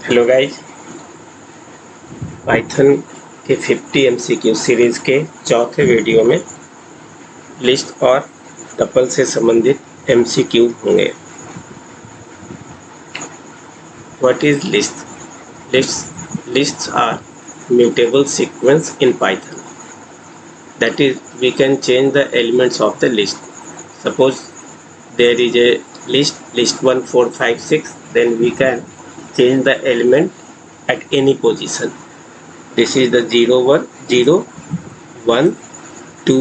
Hello guys, Python के 50 MCQ series के चौथे वीडियो में लिस्ट और टपल से संबंधित एमसीक्यू होंगे। What is list? Lists are mutable sequence in Python. That is, we can change the elements of the list. Suppose there is a list 1, 4, 5, 6, then we can change the element at any position. This is the 0, 1, 0, 1, 2.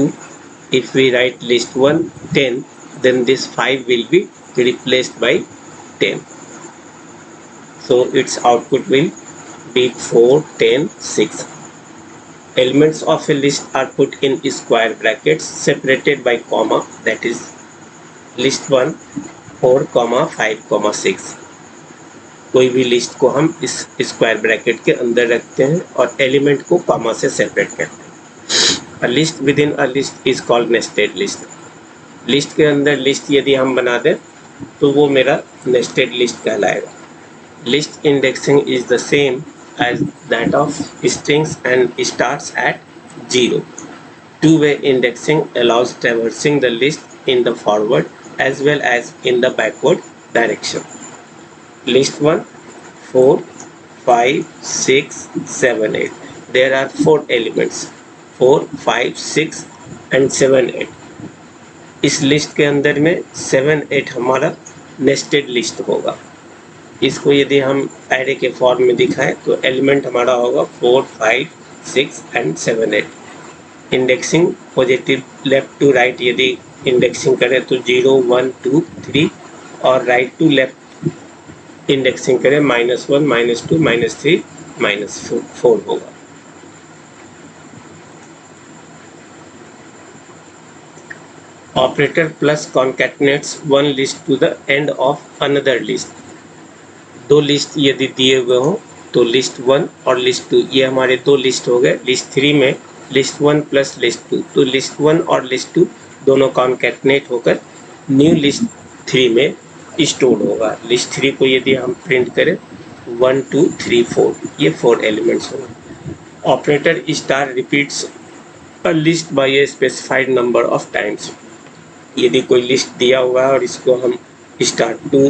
If we write list 1, 10, then this 5 will be replaced by 10. So its output will be 4, 10, 6. Elements of a list are put in square brackets separated by comma, that is list 1, 4, 5, 6. कोई भी list को हम इस square bracket के अंदर रखते हैं और एलिमेंट को कॉमा से सेपरेट करते हैं। A list with in a list is called nested list. List के अंदर लिस्ट यदि हम बना दें तो वो मेरा नेस्टेड लिस्ट कहलाएगा। List indexing is the same as that of strings and starts at 0. Two-way indexing allows traversing the list in the forward as well as in the backward direction. List 1, 4, 5, 6, 7, 8. There are 4 elements, 4, 5, 6 and 7, 8. इस list के अंदर में 7, 8 हमारा nested list होगा। इसको यदि हम array के फॉर्म में दिखाएं तो एलिमेंट हमारा होगा 4, 5, 6 and 7, 8। Indexing positive left to right यदि इंडेक्सिंग करें तो 0, 1, 2, 3 और राइट टू लेफ्ट इंडेक्सिंग करें -1, -2, -3, -4 होगा। Operator plus concatenates one list to the end of another list. दो लिस्ट यदि दिए हुए हों तो लिस्ट 1 और लिस्ट 2 ये हमारे दो लिस्ट हो गए। लिस्ट 3 में लिस्ट 1 प्लस लिस्ट 2, तो लिस्ट 1 और लिस्ट 2 दोनों कॉन्कैटिनेट होकर न्यू लिस्ट 3 में स्टोर होगा। लिस्ट 3 को यदि हम प्रिंट करें 1, 2, 3, 4 ये 4 एलिमेंट्स होंगे। Operator star repeats a list by a specified number of times. यदि कोई लिस्ट दिया हुआ है और इसको हम स्टार 2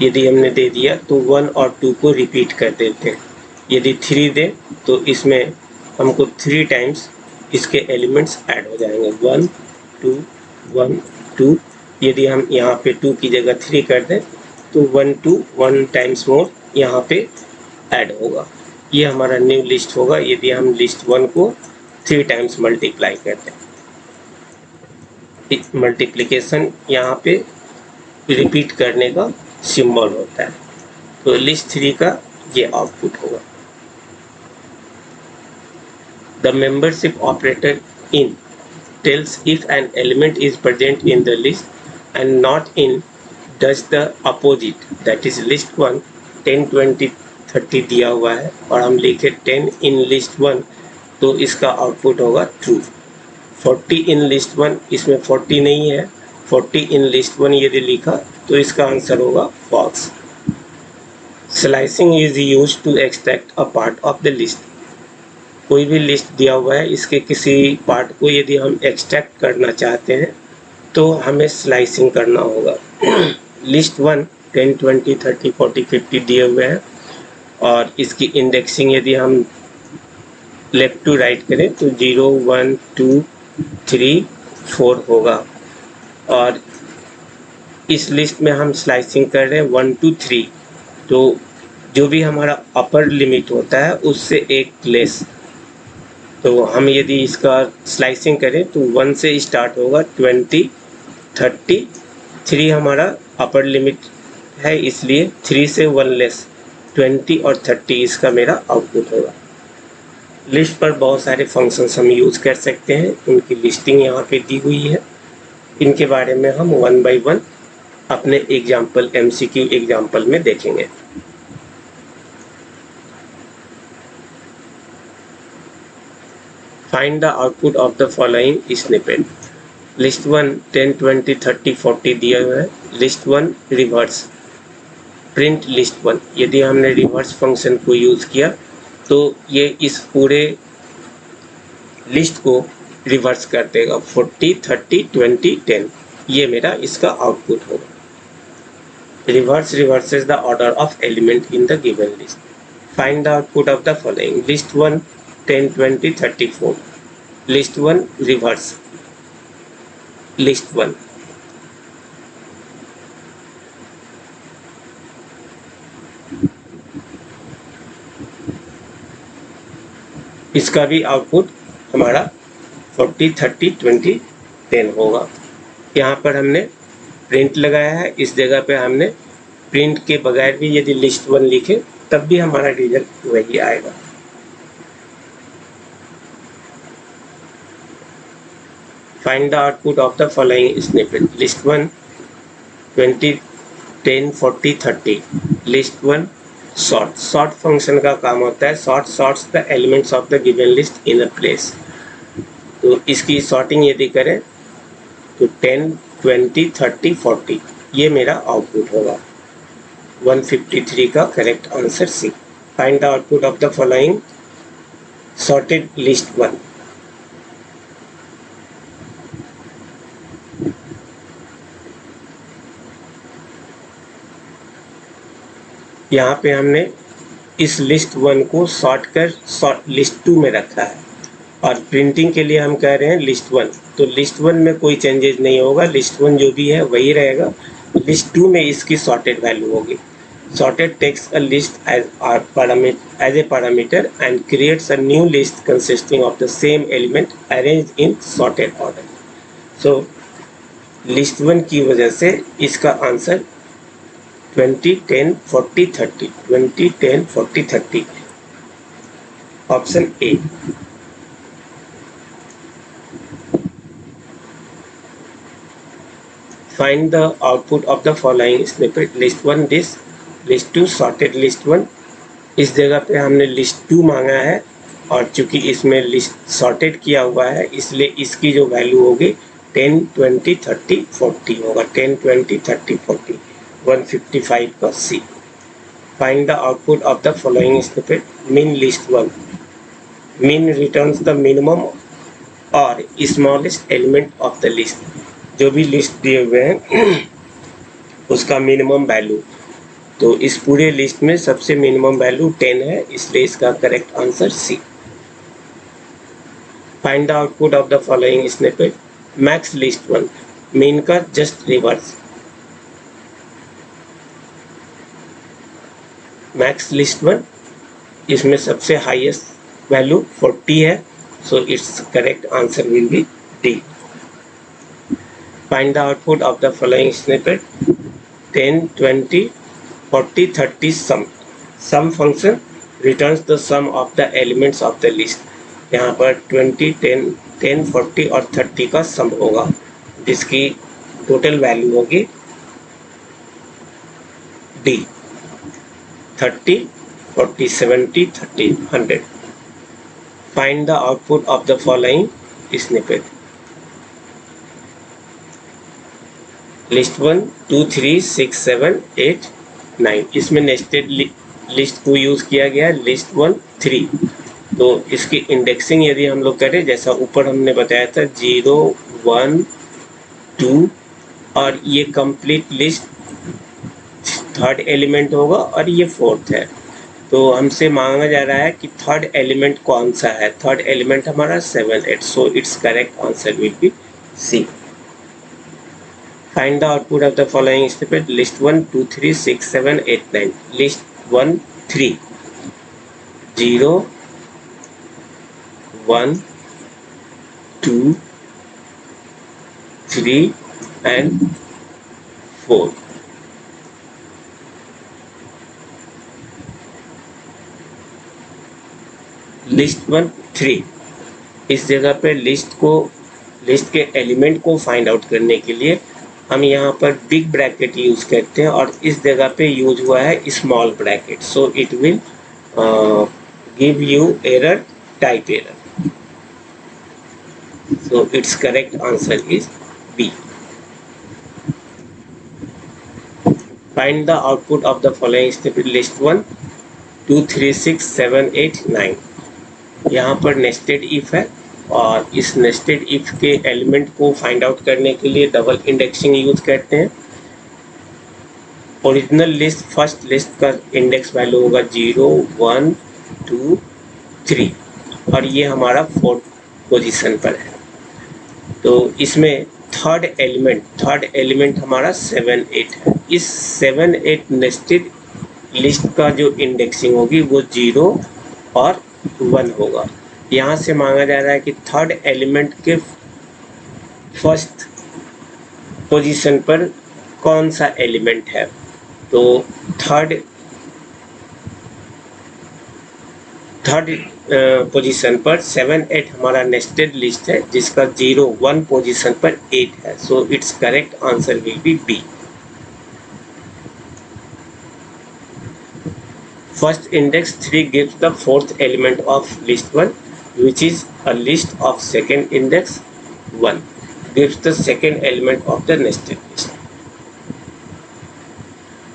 यदि हमने दे दिया तो 1 और 2 को रिपीट कर देते हैं। यदि 3 दें तो इसमें हमको 3 टाइम्स इसके एलिमेंट्स ऐड हो जाएंगे। 1, 2, 1, 2। यदि हम यहाँ पे 2 की जगह 3 कर दें तो 1, 2, 1 टाइम्स मोर यहाँ पे ऐड होगा। ये हमारा न्यू लिस्ट होगा यदि हम लिस्ट 1 को 3 टाइम्स मल्टीप्लाई करते हैं। मल्टीप्लिकेशन यहाँ पे रिपीट करने का सिंबल होता है। तो लिस्ट 3 का ये आउटपुट होगा। The membership operator in tells if an element is present in the list and not in does the opposite, that is list 1 10, 20, 30 दिया हुआ है और हम लिखे 10 इन लिस्ट 1 तो इसका आउटपुट होगा ट्रू। 40 इन लिस्ट 1 इसमें 40 नहीं है, 40 इन लिस्ट 1 यदि लिखा तो इसका आंसर होगा false. Slicing is used to extract a part of the list. कोई भी लिस्ट दिया हुआ है इसके किसी पार्ट को यदि हम एक्सट्रैक्ट करना चाहते हैं तो हमें स्लाइसिंग करना होगा। लिस्ट 1 10, 20, 30, 40, 50 दिए हुए हैं और इसकी इंडेक्सिंग यदि हम लेफ्ट टू राइट करें तो 0, 1, 2, 3, 4 होगा और इस लिस्ट में हम स्लाइसिंग कर रहे हैं 1, 2, 3, तो जो भी हमारा अपर लिमिट होता है उससे एक लेस। तो हम यदि इसका स्लाइसिंग करें तो 1 से स्टार्ट होगा 20, 30, 3 हमारा अपर लिमिट है इसलिए 3 से 1 लेस 20 और 30 इसका मेरा आउटपुट होगा। लिस्ट पर बहुत सारे फंक्शंस हम यूज़ कर सकते हैं, उनकी लिस्टिंग यहाँ पे दी हुई है। इनके बारे में हम 1 by 1 अपने एग्जाम्पल MCQ एग्जाम्पल में देखेंगे। Find the output of the following snippet. List 1 10, 20, 30, 40 दिया हुआ है। List 1 reverse print list one, यदि हमने रिवर्स फंक्शन को यूज किया तो ये इस पूरे लिस्ट को रिवर्स कर देगा, 40 30 20 10, ये मेरा इसका आउटपुट होगा। Reverse reverses the order of element in the given list. Find the output of the following. List one 10 20 34, list one reverse list one. इसका भी आउटपुट हमारा 40 30 20 10 होगा। यहाँ पर हमने प्रिंट लगाया है, इस जगह पे हमने प्रिंट के बगैर भी यदि लिस्ट वन लिखे तब भी हमारा रिजल्ट वही आएगा। Find the output of the following snippet. List one 20 10 40 30, list one sort. Sort function का काम होता है sorts the elements of the given list in a place. तो इसकी सॉर्टिंग यदि करें तो 10 20 30 40, ये मेरा आउटपुट होगा। 153 का correct answer C. Find the output of the following sorted list one. यहाँ पे हमने इस लिस्ट वन को सॉर्ट कर लिस्ट टू में रखा है और प्रिंटिंग के लिए हम कह रहे हैं लिस्ट वन, तो लिस्ट वन में कोई चेंजेस नहीं होगा, लिस्ट वन जो भी है वही रहेगा। लिस्ट टू में इसकी सॉर्टेड वैल्यू होगी। Sorted takes a list as a parameter and creates a new list consisting of the same element arranged in sorted order. So list one की वजह से इसका answer 20 10 40 30, 20 10 40 30, option A. Find the output of the following snippet. List one this, list two sorted list one. इस जगह पे हमने list to मांगा है और चूंकि इसमें लिस्ट सॉर्टेड किया हुआ है इसलिए इसकी जो वैल्यू होगी 10 20 30 40 होगा। 10 20 30 40, 155 का C. Find the output of the following snippet. Min list one. Min returns the minimum और smallest element of the list. जो भी लिस्ट दिए हुए हैं उसका मिनिमम वैल्यू, तो इस पूरे लिस्ट में सबसे मिनिमम वैल्यू 10 है, इसलिए इसका correct answer C. Find the output of the following snippet. Max list one. Min का just reverse. Max list one, इसमें सबसे हाईएस्ट वैल्यू 40 है, so it's correct answer will be D. Find the output of the following snippet. 10 20 40 30 sum function returns the sum of the elements of the list। यहाँ पर 20 10 10 40 और 30 का सम होगा जिसकी total value होगी D. 30 40 70 30 100। Find the output of the following snippet. List one 2 3 6 7 8 9, इसमें nested list को use किया गया लिस्ट वन 3। तो इसकी इंडेक्सिंग यदि हम लोग करें जैसा ऊपर हमने बताया था 0 1 2 और ये कंप्लीट लिस्ट थर्ड एलिमेंट होगा और ये फोर्थ है। तो हमसे मांगा जा रहा है कि थर्ड एलिमेंट कौन सा है। थर्ड एलिमेंट हमारा 7 8, so it's correct answer will be C. Find the output of the following snippet. List 1 2 3 6 7 8 9, list 1 3 0 1 2 3 and 4। List 1 3, इस जगह पे लिस्ट के एलिमेंट को फाइंड आउट करने के लिए हम यहाँ पर बिग ब्रैकेट यूज करते हैं और इस जगह पे यूज हुआ है small bracket, so it will give you error, type error, so it's correct answer is B. Find the output of the following snippet list 1 2 3 6 7 8 9। यहाँ पर नेस्टेड इफ है और इस नेस्टेड इफ के एलिमेंट को फाइंड आउट करने के लिए डबल इंडेक्सिंग यूज करते हैं। ओरिजिनल लिस्ट फर्स्ट लिस्ट का इंडेक्स वैल्यू होगा 0 1 2 3 और ये हमारा फोर्थ पोजीशन पर है। तो इसमें थर्ड एलिमेंट हमारा 7 8 है। इस 7 8 नेस्टेड लिस्ट का जो इंडेक्सिंग होगी वो 0 और 1 होगा। यहाँ से मांगा जा रहा है कि थर्ड एलिमेंट के फर्स्ट पोजीशन पर कौन सा एलिमेंट है। तो थर्ड पोजीशन पर 7 8 हमारा नेस्टेड लिस्ट है जिसका 0 1 पोजीशन पर 8 है। So it's correct answer will be B. First index 3 gives the fourth element of list 1, which is a list of second index 1 gives the second element of the nested list.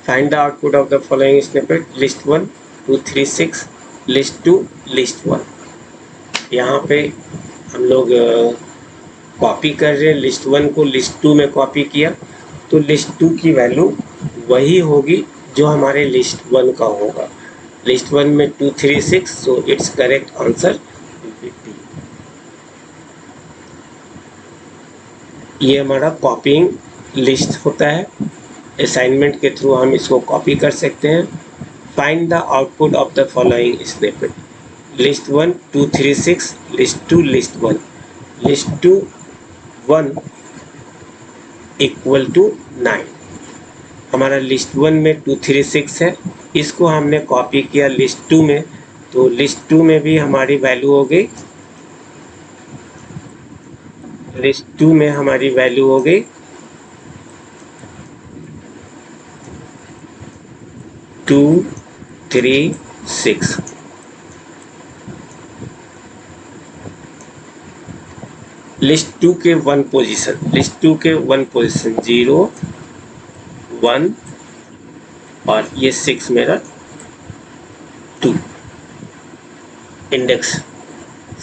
Find the output of the following snippet: list 1 2 3 6 list 2 list 1। यहाँ पे हम लोग copy कर रहे हैं, list 1 को list 2 में copy किया तो लिस्ट 2 की वैल्यू वही होगी जो हमारे लिस्ट 1 का होगा। लिस्ट 1 में 2 3 6, so it's correct answer B. ये हमारा कॉपिंग लिस्ट होता है। असाइनमेंट के थ्रू हम इसको कॉपी कर सकते हैं। Find the output of the following snippet: list 1 2 3 6 list 2 list 1। List 2 1 equal to 9। हमारा लिस्ट 1 में 2 3 6 है, इसको हमने कॉपी किया लिस्ट 2 में, तो लिस्ट 2 में भी हमारी वैल्यू हो गई, लिस्ट 2 में हमारी वैल्यू हो गई 2 3 6। लिस्ट 2 के 1 पोजीशन, लिस्ट 2 के 1 पोजीशन 0 1 और ये 6 मेरा 2, इंडेक्स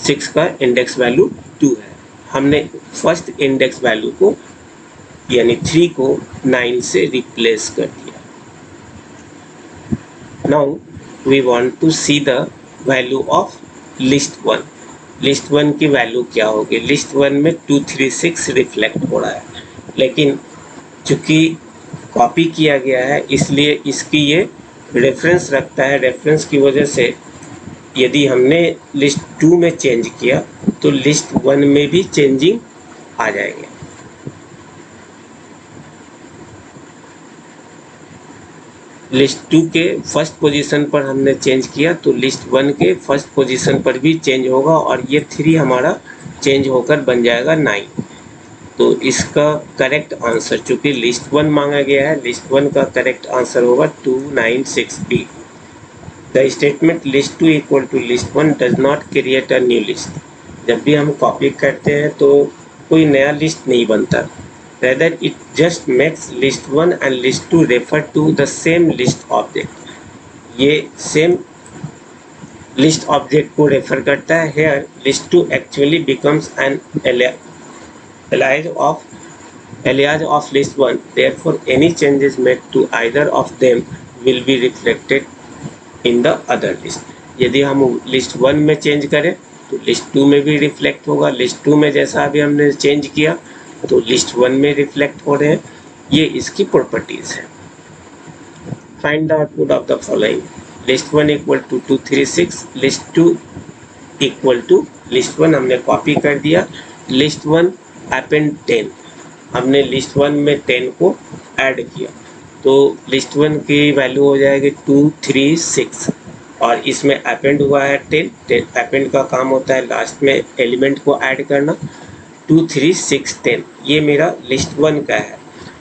6 का इंडेक्स वैल्यू 2 है। हमने फर्स्ट इंडेक्स वैल्यू को यानी 3 को 9 से रिप्लेस कर दिया। Now we want to see the value of list 1। List 1 की वैल्यू क्या होगी? लिस्ट 1 में 2 3 6 रिफ्लेक्ट हो रहा है, लेकिन चूंकि कॉपी किया गया है इसलिए इसकी ये रेफरेंस रखता है। रेफरेंस की वजह से यदि हमने लिस्ट 2 में चेंज किया तो लिस्ट 1 में भी चेंजिंग आ जाएंगे। लिस्ट 2 के फर्स्ट पोजीशन पर हमने चेंज किया तो लिस्ट 1 के फर्स्ट पोजीशन पर भी चेंज होगा और ये 3 हमारा चेंज होकर बन जाएगा 9। तो इसका करेक्ट आंसर, चूंकि लिस्ट 1 मांगा गया है, लिस्ट 1 का करेक्ट आंसर होगा 296B। The statement list 2 equal to list 1 does not create a new list. जब भी हम कॉपी करते हैं तो कोई नया लिस्ट नहीं बनता, rather it just makes list 1 and list 2 refer to the same list object। ये सेम लिस्ट ऑब्जेक्ट को रेफर करता है। here list 2 actually becomes an alias of list 1, therefore any changes made to either of them will be reflected in the other list। यदि हम list 1 में change करें तो list 2 में भी रिफ्लेक्ट होगा। लिस्ट 2 में जैसा अभी हमने चेंज किया तो लिस्ट 1 में रिफ्लेक्ट हो रहे हैं। ये इसकी प्रॉपर्टीज है। Find the output of the following: list 1 equal to 2 3 6 list 2 equal to list 1 हमने कॉपी कर दिया, लिस्ट 1 अपेंड 10, हमने लिस्ट 1 में 10 को ऐड किया तो लिस्ट 1 की वैल्यू हो जाएगी 2 3 6 और इसमें अपेंड हुआ है 10। अपेंड का काम होता है लास्ट में एलिमेंट को ऐड करना। 2 3 6 10 ये मेरा लिस्ट 1 का है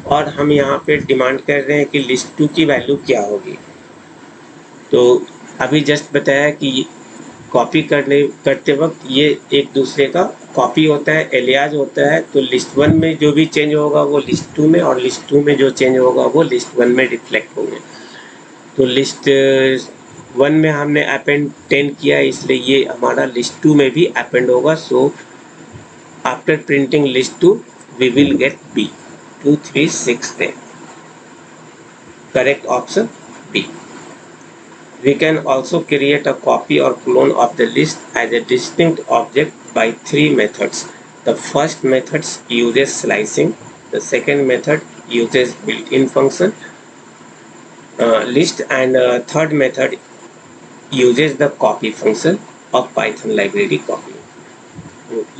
और हम यहाँ पे डिमांड कर रहे हैं कि लिस्ट 2 की वैल्यू क्या होगी। तो अभी जस्ट बताया कि कॉपी करते वक्त ये एक दूसरे का कॉपी होता है, एलियाज होता है। तो लिस्ट वन में जो भी चेंज होगा वो लिस्ट टू में, और लिस्ट टू में जो चेंज होगा वो लिस्ट वन में रिफ्लेक्ट होंगे। तो लिस्ट वन में हमने अपेंड 10 किया, इसलिए ये हमारा लिस्ट टू में भी अपेंड होगा। So after printing list two we will get B 2 3 6 10। Correct option B. We can also create a copy or clone of the list as a distinct object by three methods. The first method uses slicing. The second method uses built-in function list, and third method uses the copy function of Python library copy.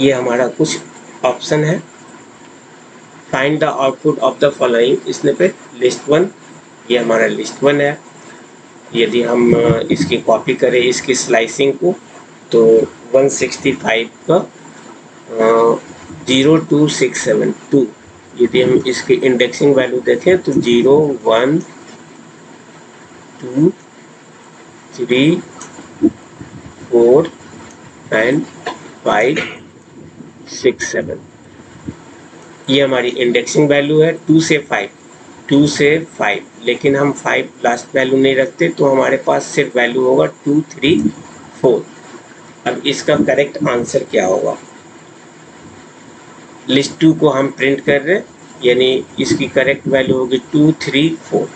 ये हमारा कुछ option है। Find the output of the following snippet. List 1, ये हमारा list 1 है। यदि हम इसकी कॉपी करें इसकी स्लाइसिंग को, तो 165 का 02672, यदि हम इसकी इंडेक्सिंग वैल्यू देखें तो 0 1 2 3 4 एंड 5 6 7, ये हमारी इंडेक्सिंग वैल्यू है 2 से 5, लेकिन हम 5 लास्ट वैल्यू नहीं रखते, तो हमारे पास सिर्फ वैल्यू होगा 2 3 4। अब इसका करेक्ट आंसर क्या होगा? लिस्ट 2 को हम प्रिंट कर रहे हैं, यानी इसकी करेक्ट वैल्यू होगी 2 3 4।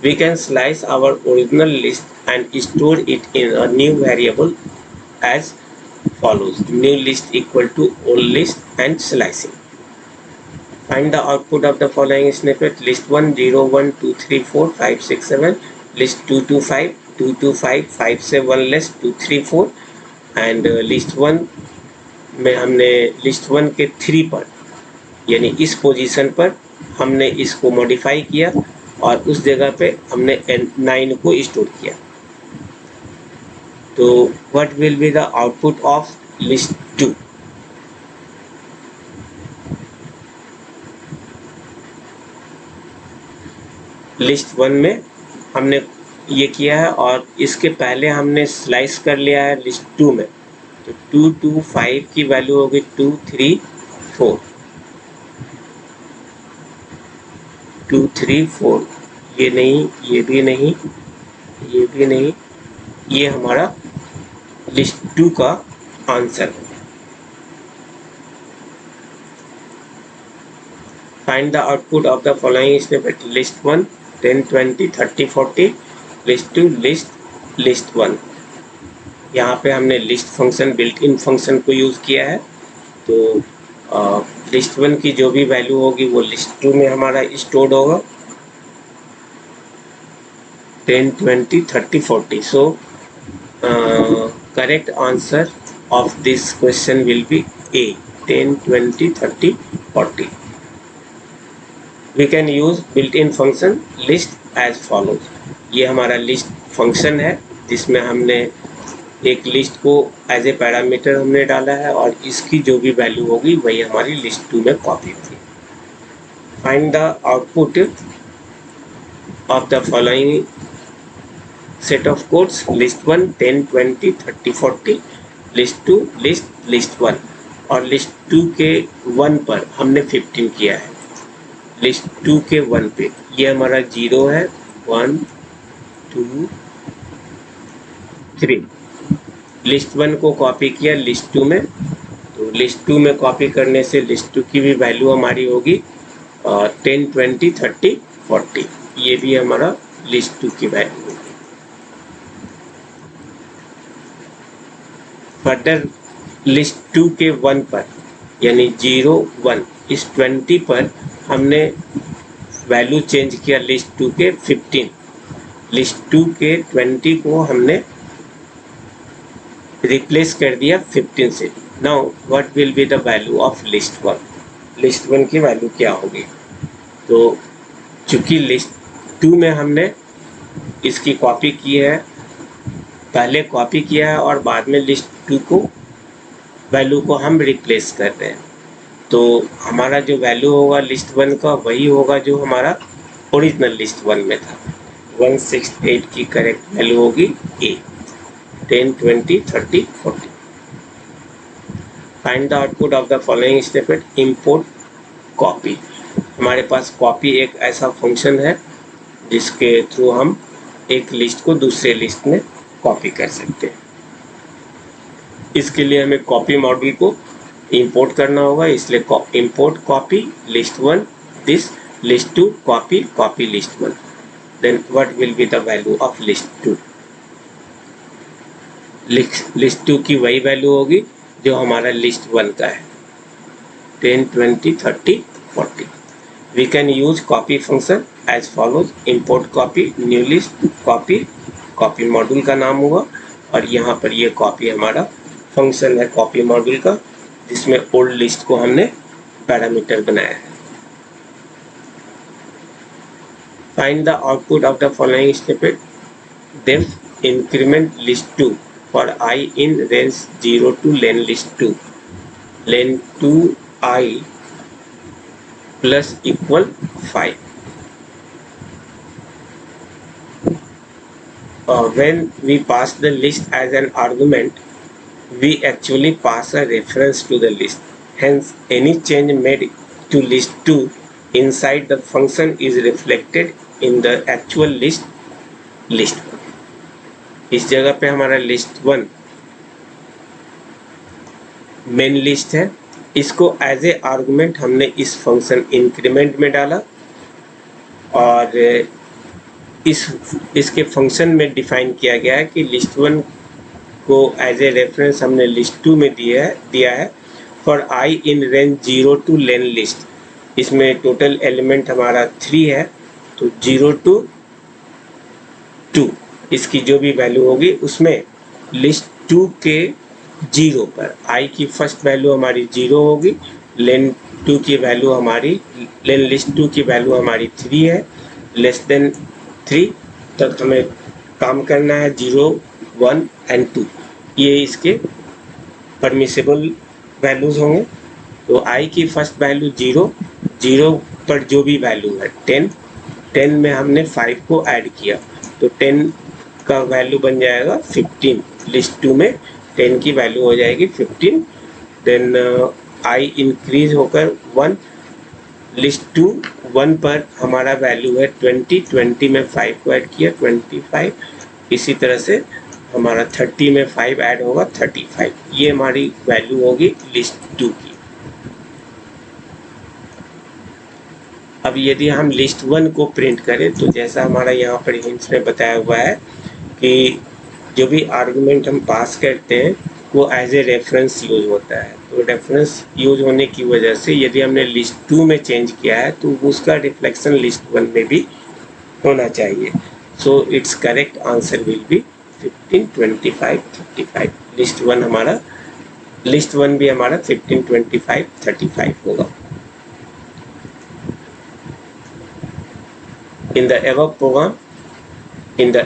We can slice our original list and store it in a new variable as follows. New list equal to old list and slicing. Find the output of the following snippet. List 1 0 1 2 3 4 5 6 7. List 2 2 5 5 से 1 less 2 3 4, and list 1 में हमने list 1 के 3 पर, यानी इस position पर हमने इसको मॉडिफाई किया और उस जगह पे हमने 9 को स्टोर किया। तो what will be the output of list 2? List 1 में हमने ये किया है और इसके पहले हमने स्लाइस कर लिया है लिस्ट 2 में, तो 2 2 5 की वैल्यू होगी 2 3 4, 2 3 4, ये नहीं, ये भी नहीं, ये भी नहीं, ये हमारा लिस्ट 2 का आंसर है। Find the output of the following snippet. List 1 10 20 30 40, list 2 list 1। यहाँ पे हमने list function built in function को यूज़ किया है, तो लिस्ट 1 की जो भी वैल्यू होगी वो लिस्ट 2 में हमारा स्टोर्ड होगा 10 20 30 40। सो correct answer of this question will be A 10 20 30 40. We can use built-in function list as follows. ये हमारा लिस्ट फंक्शन है जिसमें हमने एक लिस्ट को एज ए पैरामीटर हमने डाला है और इसकी जो भी वैल्यू होगी वही हमारी लिस्ट 2 में कॉपी होगी। Find the output of the following set of codes. List 1 10 20 30 40, list 2 list 1, और list 2 के 1 पर हमने 15 किया है। लिस्ट 2 के 1 पे ये हमारा 0 है 1 2 3। लिस्ट 1 को कॉपी किया लिस्ट 2 में, तो लिस्ट 2 में कॉपी करने से लिस्ट 2 की भी वैल्यू हमारी होगी 10 20 30 40, ये भी हमारा लिस्ट 2 की वैल्यू होगी। फर्दर लिस्ट 2 के 1 पर यानी 0 1 इस 20 पर हमने वैल्यू चेंज किया लिस्ट 2 के 15, लिस्ट 2 के 20 को हमने रिप्लेस कर दिया 15 से। Now what will be the value of list 1? List 1 की वैल्यू क्या होगी? तो चूंकि लिस्ट 2 में हमने इसकी कॉपी की है, पहले कॉपी किया है और बाद में लिस्ट 2 को वैल्यू को हम रिप्लेस कर रहे हैं, तो हमारा जो वैल्यू होगा लिस्ट 1 का वही होगा जो हमारा ओरिजिनल लिस्ट 1 में था। 168 की करेक्ट वैल्यू होगी ए 10, 20, 30, 40. Find the output of the following statement. Import copy. हमारे पास कॉपी एक ऐसा फंक्शन है जिसके थ्रू हम एक लिस्ट को दूसरे लिस्ट में कॉपी कर सकते हैं। इसके लिए हमें कॉपी मॉड्यूल को इंपोर्ट करना होगा, इसलिए import copy list 1 this list 2 copy list 1. Then what will be the value of list 2? List 2 की वही वैल्यू होगी जो हमारा लिस्ट 1 का है, 10, 20, 30, 40. We can use copy function as follows. Import copy new list copy module का नाम होगा, और यहाँ पर ये कॉपी हमारा फंक्शन है कॉपी मॉड्यूल का, जिसमें ओल्ड लिस्ट को हमने पैरामीटर बनाया है. Find the output of the following snippet. Def increment list 2 for I in range 0 to len list 2. Len 2I plus equal 5. When we pass the list as an argument, we actually pass a reference to the list. Hence, any change made to list 2 inside the function is reflected in the actual list 1. इस जगह पे हमारा list 1 main list है, इसको as a argument हमने इस function increment में डाला, और इसके फंक्शन में डिफाइन किया गया है कि लिस्ट 1 को एज ए रेफरेंस हमने लिस्ट 2 में दिया है for I in range 0 two lane list. इसमें टोटल एलिमेंट हमारा 3 है, तो 0 to 2 इसकी जो भी वैल्यू होगी उसमें लिस्ट 2 के 0 पर आई की फर्स्ट वैल्यू हमारी 0 होगी, लेन 2 की वैल्यू हमारी लेन लिस्ट 2 की वैल्यू हमारी 3 है, लेस देन 3 तक हमें काम करना है, 0, 1 एंड 2 ये इसके परमिसेबल वैल्यूज होंगे. तो आई की फर्स्ट वैल्यू 0 पर जो भी वैल्यू है 10 में हमने 5 को ऐड किया, तो 10 का वैल्यू बन जाएगा 15. लिस्ट 2 में 10 की वैल्यू हो जाएगी 15. देन आई इंक्रीज होकर 1, लिस्ट 2 1 पर हमारा वैल्यू है 20 में 5 को ऐड किया 25. इसी तरह से हमारा 30 में 5 ऐड होगा 35. ये हमारी वैल्यू होगी लिस्ट 2 की. अब यदि हम लिस्ट 1 को प्रिंट करें तो जैसा हमारा यहाँ पर हिंट्स में बताया हुआ है कि जो भी आर्गुमेंट हम पास करते हैं वो एज ए रेफरेंस यूज होता है. तो रेफरेंस यूज होने की वजह से यदि हमने लिस्ट 2 में चेंज किया है तो उसका रिफ्लेक्शन लिस्ट 1 में भी होना चाहिए. सो it's correct answer will B 15, 25, 35. List 1 भी हमारा 15, 25, 35 होगा. In the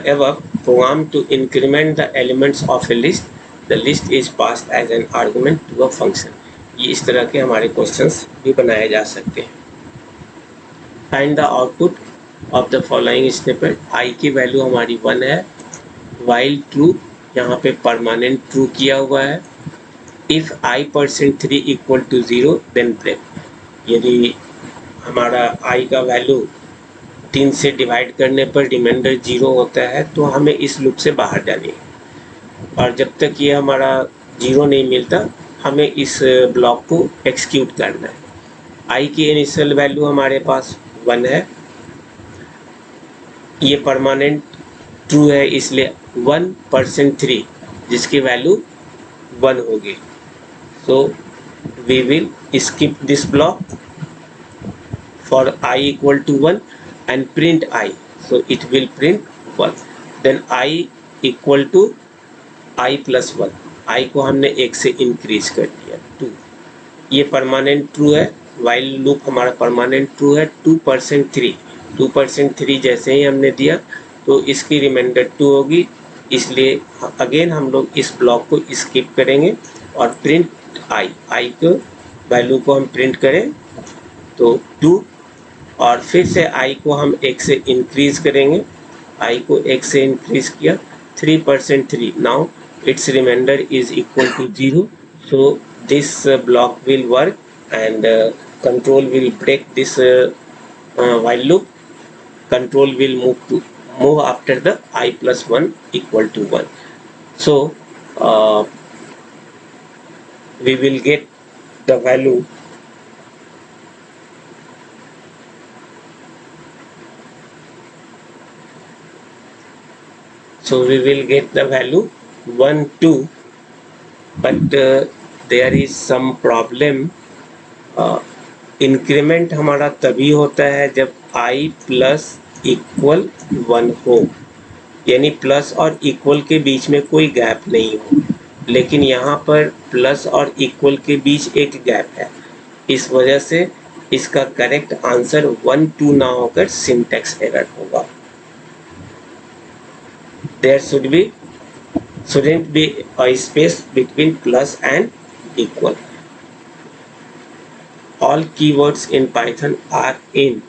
above program to increment the elements of a list, the list is passed as an argument to a function. ये इस तरह के हमारे क्वेश्चंस भी बनाए जा सकते हैं. Find the output of the following snippet. I की वैल्यू हमारी 1 है, while true यहाँ पे परमानेंट ट्रू किया हुआ है. If I% 3 equal to 0 then break. यदि हमारा I का वैल्यू 3 से डिवाइड करने पर रिमाइंडर 0 होता है तो हमें इस लूप से बाहर जानी है, और जब तक ये हमारा 0 नहीं मिलता हमें इस ब्लॉक को एक्सिक्यूट करना है. आई की इनिशियल वैल्यू हमारे पास 1 है, ये परमानेंट ट्रू है इसलिए 1% 3 जिसकी वैल्यू 1 होगी. So we will skip this block for I equal to 1 and print I. So it will print 1. Then I equal to I plus 1. I को हमने 1 से इंक्रीज कर दिया 2. ये परमानेंट ट्रू है, while लूप हमारा परमानेंट ट्रू है. 2% 3 जैसे ही हमने दिया तो इसकी रिमाइंडर 2 होगी, इसलिए अगेन हम लोग इस ब्लॉक को स्किप करेंगे और प्रिंट I के वैल्यू को हम प्रिंट करें तो 2, और फिर से I को हम 1 से इंक्रीज करेंगे. I को 1 से इंक्रीज किया 3%. Now its remainder is equal to 0. So this block will work, and control will break this while loop. Control will move after the I plus 1 equal to 1. So we will get the value we will get the value 1 2, but there is some problem. Increment हमारा तभी होता है जब I plus equal 1 हो, यानी plus और equal के बीच में कोई गैप नहीं हो, लेकिन यहाँ पर प्लस और इक्वल के बीच एक गैप है। इस वजह से इसका करेक्ट आंसर 1 2 ना होकर सिंटैक्स एरर होगा। There shouldn't be a space between plus and equal. All keywords in Python are in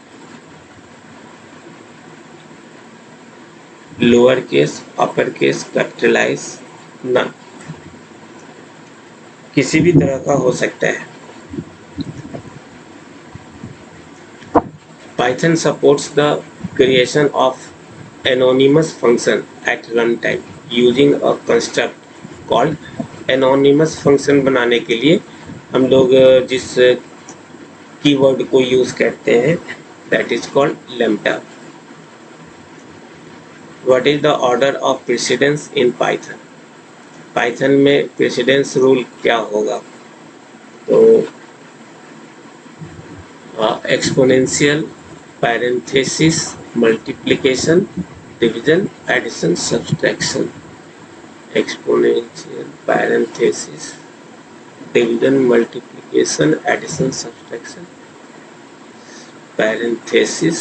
lowercase, uppercase, capitalize, none. किसी भी तरह का हो सकता है। Python supports the creation of anonymous function at runtime using a construct called anonymous function। बनाने के लिए हम लोग जिस कीवर्ड को यूज करते हैं that is called lambda। What is the order of precedence in Python? Python में precedence rule क्या होगा? तो exponential, parenthesis, multiplication, division, addition, subtraction। exponential, parenthesis, division, multiplication, addition, subtraction, parenthesis।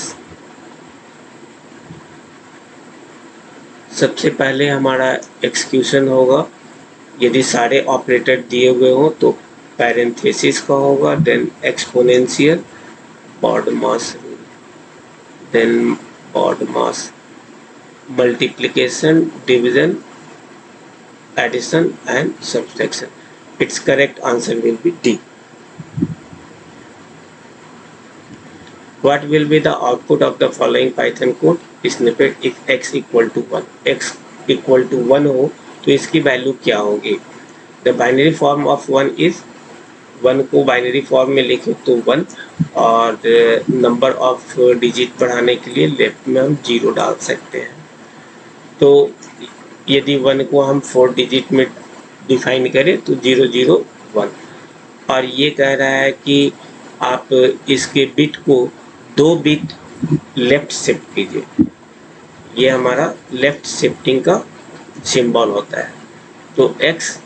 सबसे पहले हमारा एक्सक्यूशन होगा, यदि सारे ऑपरेटर दिए हुए हो तो पैरेंथेसिस का होगा, then exponential, BODMAS rule, then BODMAS, multiplication, division, addition and subtraction। Its correct answer will be D। What will be the output of the following Python code snippet if x equal to 1? x equal to 1 हो तो इसकी value क्या होगी? The binary form of 1 is 1 को binary form में लिखे तो 1, और नंबर ऑफ डिजिट बढ़ाने के लिए लेफ्ट में हम 0 डाल सकते हैं। तो यदि 1 को हम 4 डिजिट में डिफाइन करें तो 0 0 1, और ये कह रहा है कि आप इसके बिट को 2 बिट लेफ्ट शिफ्ट कीजिए। ये हमारा लेफ्ट शिफ्टिंग का सिंबल होता है। तो x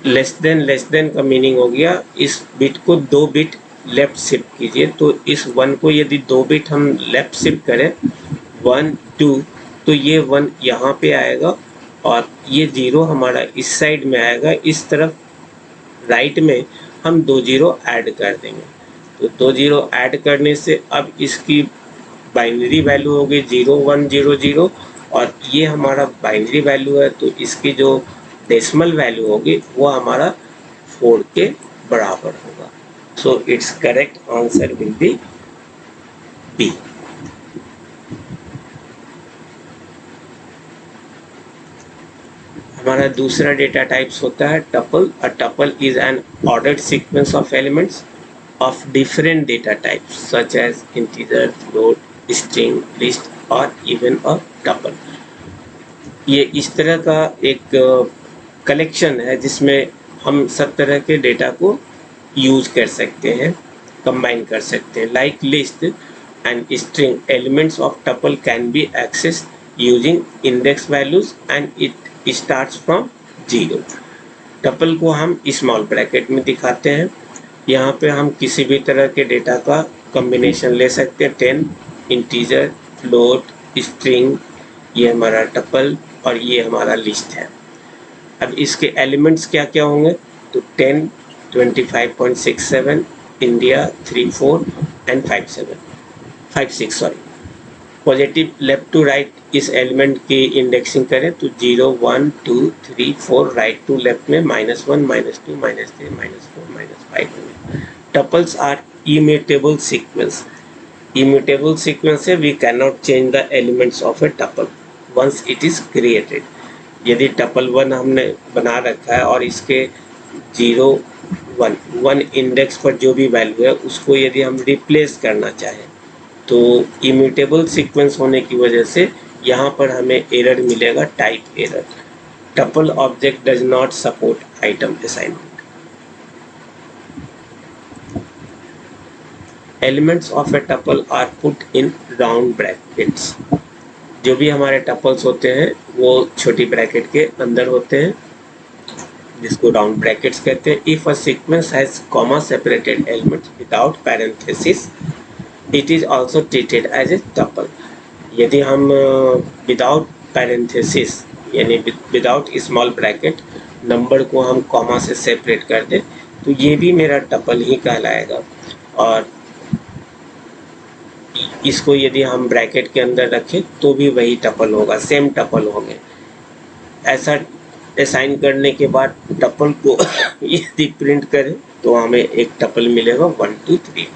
लेस देन का मीनिंग हो गया इस बिट को 2 बिट लेफ्ट शिफ्ट कीजिए। तो इस 1 को यदि 2 बिट हम लेफ्ट शिफ्ट करें 1 2, तो ये 1 यहाँ पे आएगा और ये 0 हमारा इस साइड में आएगा। इस तरफ राइट में हम 2 0 ऐड कर देंगे। तो 2 0 ऐड करने से अब इसकी बाइनरी वैल्यू होगी 0 1 0 0, और ये हमारा बाइनरी वैल्यू है तो इसकी जो डेसिमल वैल्यू होगी वो हमारा 4 के बराबर होगा। So it's correct answer will be B. हमारा दूसरा डेटा टाइप्स होता है tuple. A tuple is an ordered sequence of elements of different data types such as integer, float, string, list और even a tuple। ये इस तरह का एक कलेक्शन है जिसमें हम सब तरह के डेटा को यूज कर सकते हैं, कंबाइन कर सकते हैं। Like list and string, elements of tuple can be access using index values and it starts from 0। Tuple को हम स्मॉल ब्रैकेट में दिखाते हैं। यहाँ पे हम किसी भी तरह के डेटा का कॉम्बिनेशन ले सकते हैं। 10 इंटीजर, फ्लोट, स्ट्रिंग, ये हमारा टपल और ये हमारा लिस्ट है। अब इसके एलिमेंट्स क्या क्या होंगे? तो 10 25.67, India 34 and 56 sorry. Positive left to right इस एलिमेंट की इंडेक्सिंग करें तो 0 1 2 3 4 राइट टू लेफ्ट में -1 -2 -3 -4 -5 tuples are immutable sequence. Immutable sequence है, we can not change the elements of a tuple once it is created. यदि tuple 1 हमने बना रखा है और इसके 0 1 1 इंडेक्स पर जो भी वैल्यू है उसको यदि हम रिप्लेस करना चाहें तो इम्यूटेबल सीक्वेंस होने की वजह से यहाँ पर हमें एरर मिलेगा, type error. Tuple object does not support item assignment. Elements of a tuple are put in round brackets. जो भी हमारे टपल्स होते हैं वो छोटी ब्रैकेट के अंदर होते हैं जिसको राउंड ब्रैकेट्स कहते हैं। If a sequence has comma separated elements without parenthesis it is also treated as a tuple. यदि हम विदाउट पैरेंथेसिस यानी विदाउट स्मॉल ब्रैकेट नंबर को हम कॉमा से सेपरेट कर दें तो ये भी मेरा टपल ही कहलाएगा। और इसको यदि हम ब्रैकेट के अंदर रखें तो भी वही टपल होगा, सेम टपल होंगे। ऐसा असाइन करने के बाद टपल को यदि प्रिंट करें तो हमें एक टपल मिलेगा 1 2 3।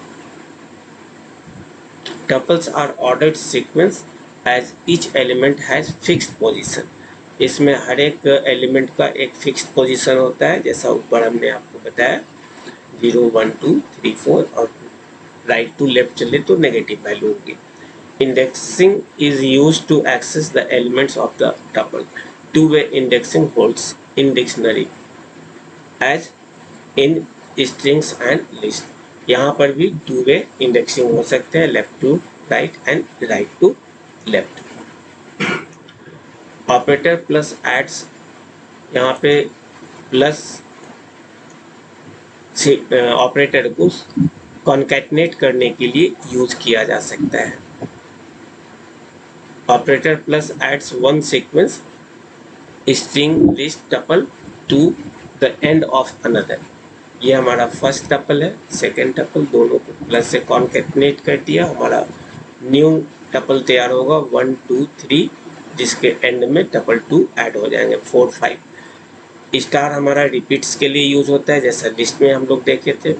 Tuples are ordered sequence as each element has fixed position. इसमें हर एक एलिमेंट का एक फिक्स्ड पोजीशन होता है, जैसा ऊपर हमने आपको बताया 0 1 2 3 4 और राइट टू लेफ्ट चले तो नेगेटिव वैल्यू होगी। Indexing is used to access the elements of the tuple. Two way indexing holds in dictionary as in strings and list. यहाँ पर भी टू वे इंडेक्सिंग हो सकते हैं, left to right and right to left. Operator plus adds, यहाँ पे plus operator को concatenate करने के लिए यूज किया जा सकता है। Operator plus adds one sequence string list tuple to the end of another. ये हमारा फर्स्ट टपल है, सेकेंड टपल, दोनों को प्लस से कॉन्कैटिनेट कर दिया, हमारा न्यू टपल तैयार होगा 1 2 3 जिसके एंड में टपल 2 ऐड हो जाएंगे 4 5। स्टार हमारा रिपीट्स के लिए यूज होता है, जैसा लिस्ट में हम लोग देखे थे।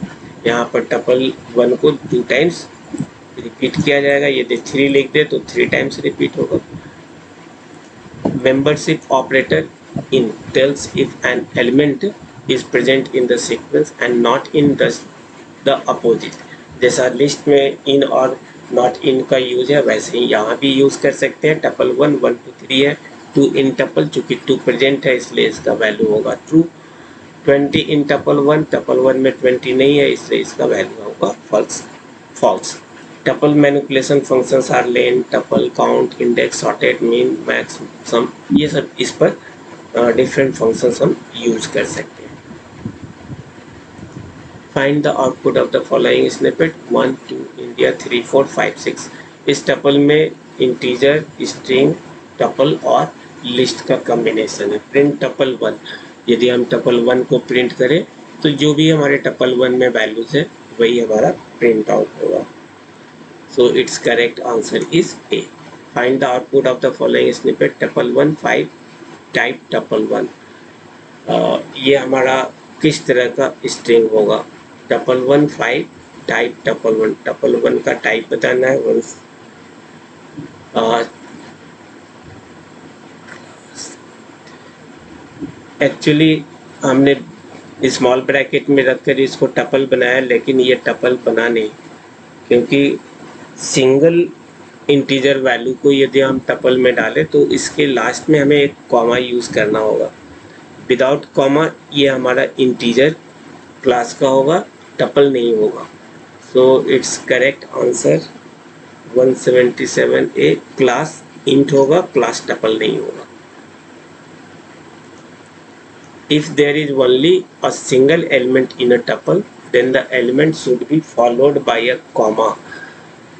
यहाँ पर टपल 1 को 2 टाइम्स रिपीट किया जाएगा, यदि 3 लिख दे तो 3 टाइम्स रिपीट होगा। Membership operator in tells if an element is present in the sequence and not in the opposite। जैसा लिस्ट में in और not in का यूज है वैसे ही यहाँ भी यूज कर सकते हैं। टपल 1 1 2 3 है, 2 इन टपल, चूंकि 2 प्रेजेंट है इसलिए इसका वैल्यू होगा ट्रू। 20 इन टपल 1, टपल 1 में 20 नहीं है इसलिए इसका वैल्यू होगा false. Tuple manipulation functions are len, tuple, count, index, sorted, min, max, sum, ये सब इस पर डिफरेंट फंक्शंस हम यूज कर सकते हैं। Find the output of the following snippet 1 2 India 3 4 5 6। इस टपल में इंटीजर, स्ट्रिंग, टपल और लिस्ट का कॉम्बिनेशन है। प्रिंट टपल 1, यदि हम टपल 1 को प्रिंट करें तो जो भी हमारे टपल 1 में वैल्यूज है वही हमारा प्रिंट आउट होगा। So it's correct answer is a. Find the output of the following snippet tuple 1 5 type tuple 1। ये हमारा किस तरह का स्ट्रिंग होगा? Tuple 1 5 type tuple 1। टपल 1 का टाइप बताना है। एक्चुअली हमने स्मॉल ब्रैकेट में रखकर इसको टपल बनाया, लेकिन ये टपल बना नहीं, क्योंकि सिंगल इंटीजर वैल्यू को यदि हम टपल में डालें तो इसके लास्ट में हमें एक कॉमा यूज़ करना होगा। विदाउट कॉमा ये हमारा इंटीजर क्लास का होगा, टपल नहीं होगा। So it's correct answer 177A class int होगा, क्लास टपल नहीं होगा। If there is only a single element in a tuple, then the element should be followed by a comma.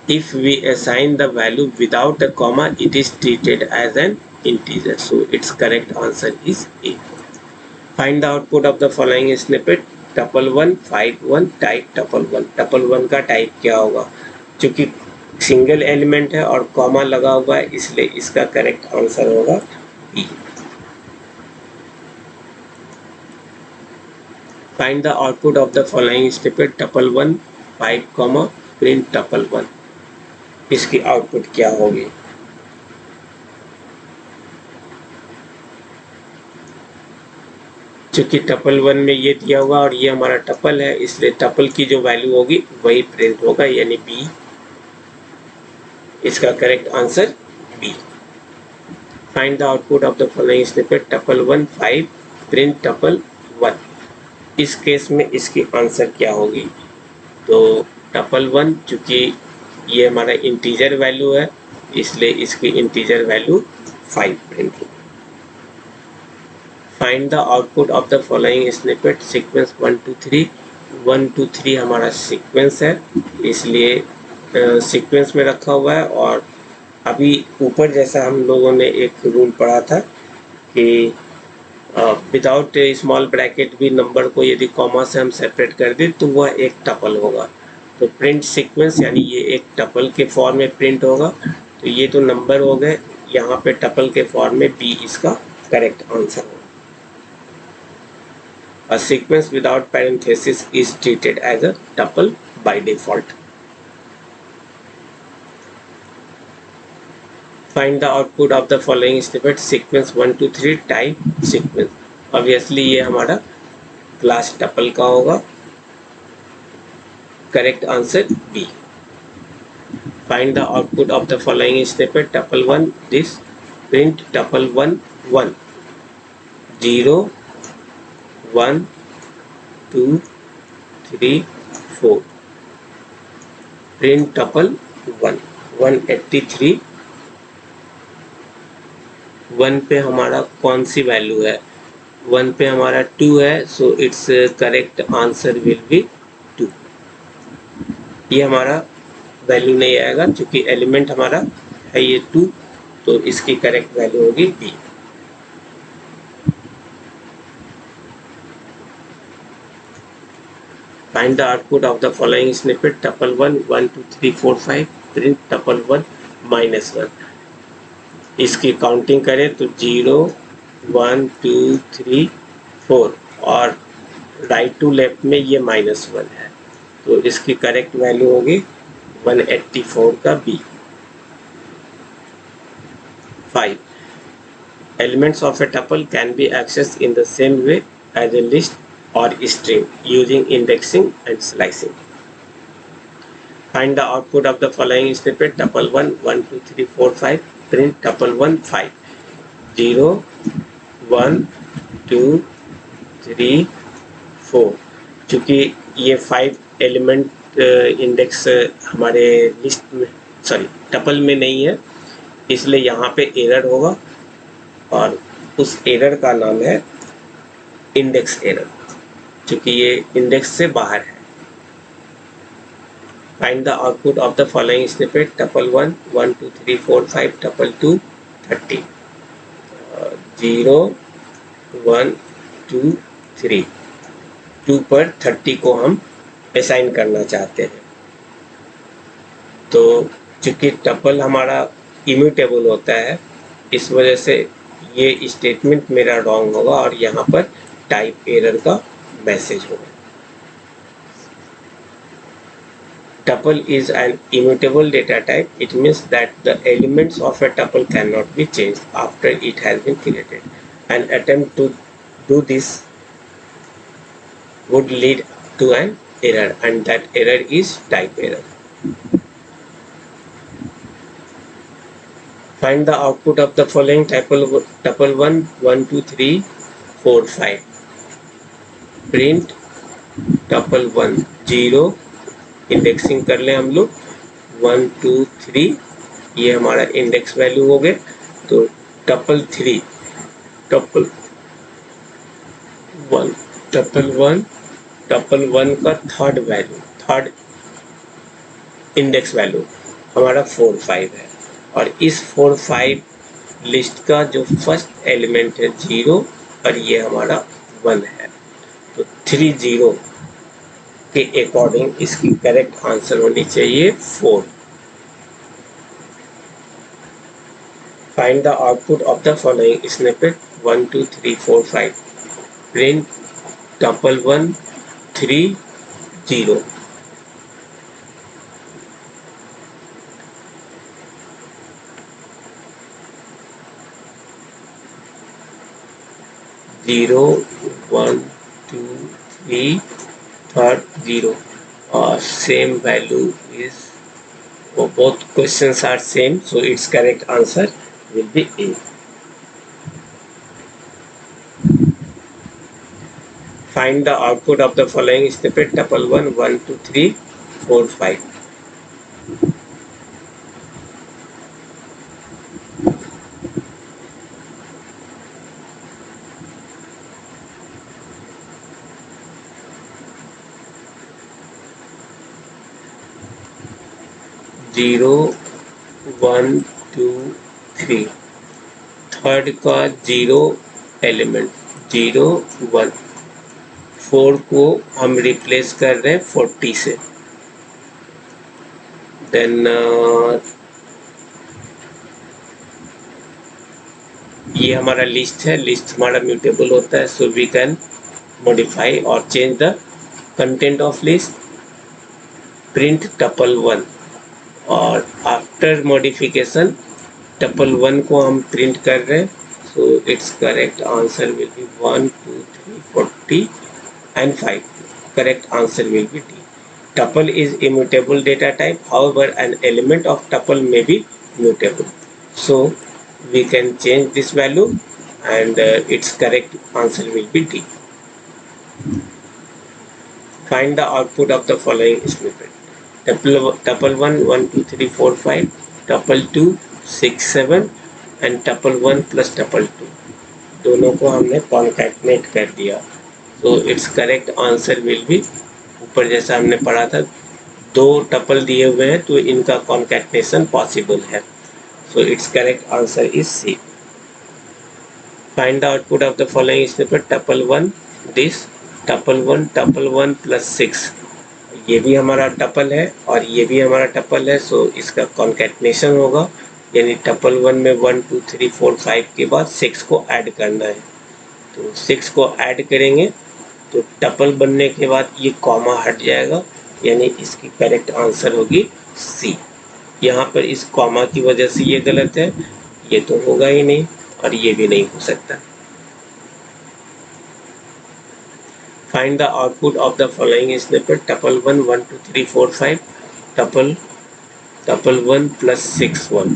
If we assign the value without a comma, it is treated as an integer. So its correct answer is A. Find the output of the following snippet. Tuple 1 5 1 type tuple 1। tuple 1 का type क्या होगा? क्योंकि single element है और comma लगा हुआ है, इसलिए इसका करेक्ट आंसर होगा B. Find the output of the following snippet tuple 1 5 comma print tuple 1। इसकी आउटपुट क्या होगी? चूंकि टपल 1 में ये दिया हुआ और ये हमारा टपल है, इसलिए टपल की जो वैल्यू होगी वही प्रिंट होगा, यानी बी। इसका correct answer B. Find the output of the following snippet tuple 1 5 print tuple 1। इस केस में इसकी आंसर क्या होगी? तो टपल 1 चूंकि ये हमारा इंटीजर वैल्यू है, इसलिए इसकी इंटीजर वैल्यू 5 प्रिंट होगी। Find the output of the following snippet sequence 1 2 3। 1 2 3 हमारा सीक्वेंस है, इसलिए सीक्वेंस में रखा हुआ है। और अभी ऊपर जैसा हम लोगों ने एक रूल पढ़ा था कि विदाउट स्मॉल ब्रैकेट भी नंबर को यदि कॉमा से हम सेपरेट कर दें तो वह एक टपल होगा। तो प्रिंट सीक्वेंस यानी ये एक टपल के फॉर्म में प्रिंट होगा। तो ये तो नंबर हो गए, यहाँ पे टपल के फॉर्म में बी इसका करेक्ट आंसर होगा। A sequence without parenthesis is treated as a tuple by default. Find the output of the following snippet sequence 1 2 3 type sequence. Obviously ये हमारा क्लास टपल का होगा। Correct answer B. Find the output of the following snippet tuple 1 this print tuple 1 1 0 1 2 3 4 print tuple 1 183। 1 पे हमारा कौन सी value है? 1 पे हमारा 2 है, so it's correct answer will B 2। ये हमारा वैल्यू नहीं आएगा क्योंकि एलिमेंट हमारा है ये 2, तो इसकी करेक्ट वैल्यू होगी B. Find the output of the following snippet tuple 1 1 2 3 4 5 print tuple 1 minus 1। इसकी काउंटिंग करें तो 0 1 2 3 4 और राइट टू लेफ्ट में ये -1 है, तो इसकी करेक्ट वैल्यू होगी 184 का B. 5 elements of a tuple can be accessed in the same way as a list or string using indexing and slicing. Find the output of the following snippet tuple 1 1 2 3 4 5 print tuple 1 5 0 1 2 3 4। चूंकि ये 5 element index हमारे list में sorry tuple में नहीं है, इसलिए यहाँ पे एरर होगा और उस एरर का नाम है इंडेक्स एरर, क्योंकि ये इंडेक्स से बाहर है। Find the output of the following snippet tuple 1 1 2 3 4 5 tuple 2 30 0 1 2 3। 2 पर 30 को हम असाइन करना चाहते हैं, तो चूंकि टपल हमारा इम्यूटेबल होता है, इस वजह से ये स्टेटमेंट मेरा रॉन्ग होगा और यहाँ पर टाइप एरर का मैसेज होगा। Tuple is an immutable data type. It means that the elements of a tuple cannot be changed after it has been created. An attempt to do this would lead to an error, and that error is type error. Find the output of the following tuple 1 1 2 3 4 5 print tuple 1 0। Indexing कर लें हम लोग 1 2 3, ये हमारा index value हो गए। तो tuple 3 tuple 1 tuple 1 का थर्ड इंडेक्स वैल्यू हमारा 4 5 है, और इस 4 5 लिस्ट का जो फर्स्ट एलिमेंट है 0 और ये हमारा 1 है, तो 3 0 के अकॉर्डिंग इसकी करेक्ट आंसर होनी चाहिए 4। Find the output of the following snippet 1, 2, 3, 4, 5. Print tuple 1, 3, 0. 0, 1, 2, 3, third 0. Same value is, both questions are same, so its correct answer will be A. Find the output of the following snippet tuple 1, 1, 2, 3, 4, 5. 0, 1, 2, 3. Third का 0 element 0, 1, 4 को हम replace कर रहे हैं 40 से। Then ये हमारा list है, लिस्ट हमारा म्यूटेबल होता है, सो वी कैन मॉडिफाई और change the content of list. Print tuple 1 और आफ्टर मॉडिफिकेशन टपल 1 को हम प्रिंट कर रहे हैं, सो it's correct answer will B 1, 2, 3, 40 and 5. Correct answer will be D. Tuple is immutable data type. However, an element of tuple may be mutable. So we can change this value, and its correct answer will be D. Find the output of the following snippet. Tuple 1, 1, 2, 3, 4, 5. Tuple 2, 6, 7 and tuple 1 plus tuple 2. दोनों को हमने कॉन्कैटनेट कर दिया, तो it's correct answer will B, ऊपर जैसा हमने पढ़ा था, दो टपल दिए हुए हैं तो इनका कॉन्कैटनेशन पॉसिबल है, so it's correct answer is C. Find the output of the following snippet tuple 1 this tuple 1 plus 6, ये भी हमारा टपल है और ये भी हमारा टपल है, सो इसका कॉन्कैटनेशन होगा, यानी टपल 1 में 1, 2, 3, 4, 5 के बाद 6 को ऐड करना है, तो 6 को ऐड करेंगे तो टपल बनने के बाद ये कॉमा हट जाएगा, यानी इसकी करेक्ट आंसर होगी सी। यहाँ पर इस कॉमा की वजह से ये गलत है, ये तो होगा ही नहीं और ये भी नहीं हो सकता। Find the output of the following snippet tuple 1, 1, 2, 3, 4, 5 tuple 1 plus 6, 1।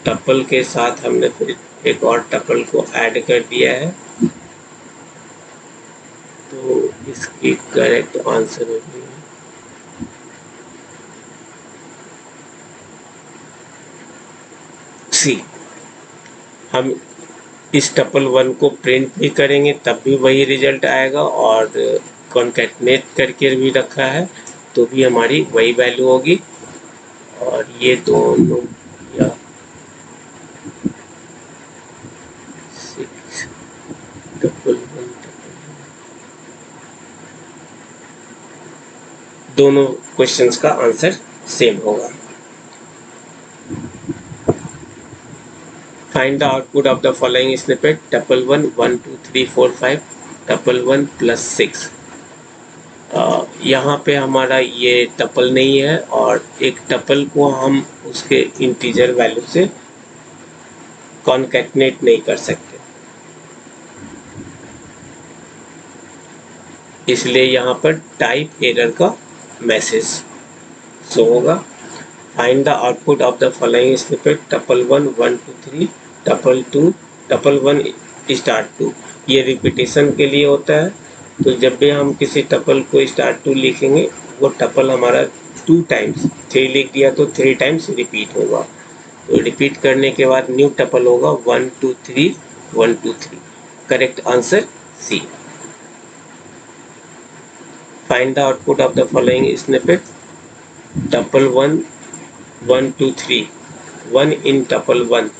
Tuple के साथ हमने फिर एक और टपल को ऐड कर दिया है, तो इसकी करेक्ट आंसर होगी सी। हम इस टपल 1 को प्रिंट भी करेंगे तब भी वही रिजल्ट आएगा, और कॉन्कैटनेट करके भी रखा है तो भी हमारी वही वैल्यू होगी, और ये दोनों या 6 टपल 1 दोनों क्वेश्चंस का आंसर सेम होगा। Find the output of the following snippet tuple 1, 1, 2, 3, 4, 5 tuple 1 plus 6। यहाँ पे हमारा ये टपल नहीं है और एक टपल को हम उसके इंटीजर वैल्यू से कॉन्कैटनेट नहीं कर सकते, इसलिए यहाँ पर टाइप एरर का मैसेज शो होगा। Find the output of the following snippet tuple 1, 1, 2, 3 tuple 2 tuple 1 start 2, ये रिपीटेशन के लिए होता है, तो जब भी हम किसी टपल को स्टार्ट 2 लिखेंगे वो टपल हमारा 2 टाइम्स, 3 लिख दिया तो 3 टाइम्स रिपीट होगा, तो रिपीट करने के बाद न्यू टपल होगा 1, 2, 3, 1, 2, 3। Correct answer C. Find the output of the following snippet tuple 1, 1, 2, 3 1 in tuple 1,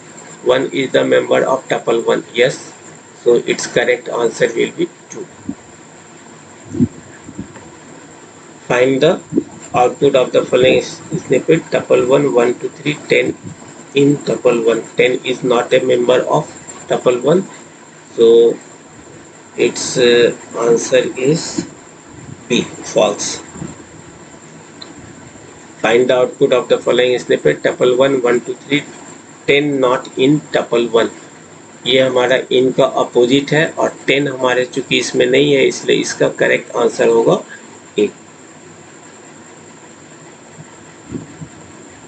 1 is the member of tuple 1, yes, so its correct answer will be 2। Find the output of the following snippet tuple 1, 1, 2, 3, 10 in tuple 1. 10 is not a member of tuple 1, so its answer is B, false. Find the output of the following snippet. tuple 1, 1, 2, 3, 10 not in tuple 1. ये हमारा इन का opposite है और 10 हमारे चूंकि इसमें नहीं है, इसलिए इसका करेक्ट आंसर होगा ए.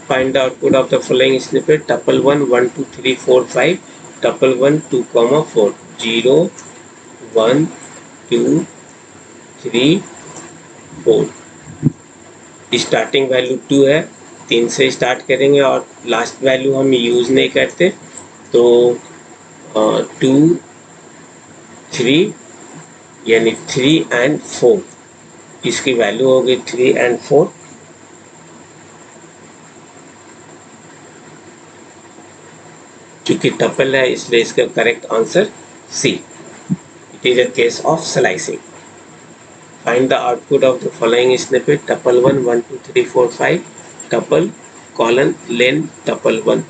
Find the output of the following snippet. tuple 1, 1, 2, 3, 4, 5. tuple 1, 2, 4. 0, 1, 2, 3, 4. Starting value 2 है, 3 से स्टार्ट करेंगे और लास्ट वैल्यू हम यूज नहीं करते, तो 2, 3 यानी 3 एंड 4, इसकी वैल्यू होगी 3 एंड 4. चूंकि टपल है इसलिए इसका correct answer C. It is a case of slicing. Find the output of the following snippet. tuple 1, 1, 2, 3, 4, 5. tuple colon len tuple 1.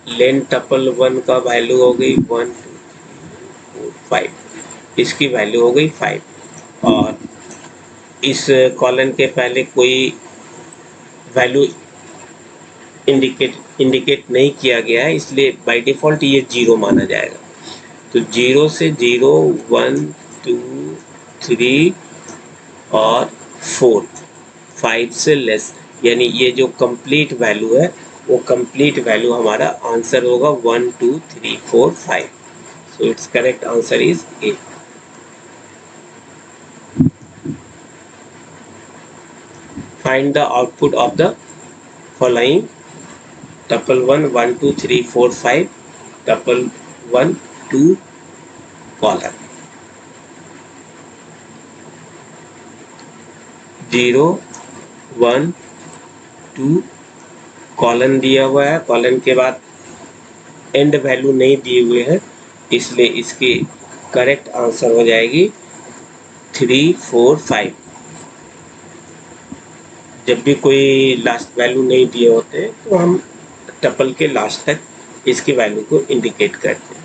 Len tuple 1 का वैल्यू हो गई 1, 2, 3, 4, 5. इसकी वैल्यू हो गई 5 और इस कॉलन के पहले कोई वैल्यू इंडिकेट नहीं किया गया है, इसलिए बाय डिफॉल्ट ये 0 माना जाएगा. तो 0 से 0, 1, 2, 3 और 4, 5 से लेस, यानी ये जो कंप्लीट वैल्यू है वो कंप्लीट वैल्यू हमारा आंसर होगा 1, 2, 3, 4, 5. सो it's correct answer is a. Find the output of the following. tuple 1, 1, 2, 3, 4, 5. tuple 1, 2 colon 0, 1, 2 colon दिया हुआ है, कॉलन के बाद एंड वैल्यू नहीं दिए हुए हैं, इसलिए इसकी करेक्ट आंसर हो जाएगी 3, 4, 5. जब भी कोई लास्ट वैल्यू नहीं दिए होते तो हम टपल के लास्ट तक इसकी वैल्यू को इंडिकेट करते हैं.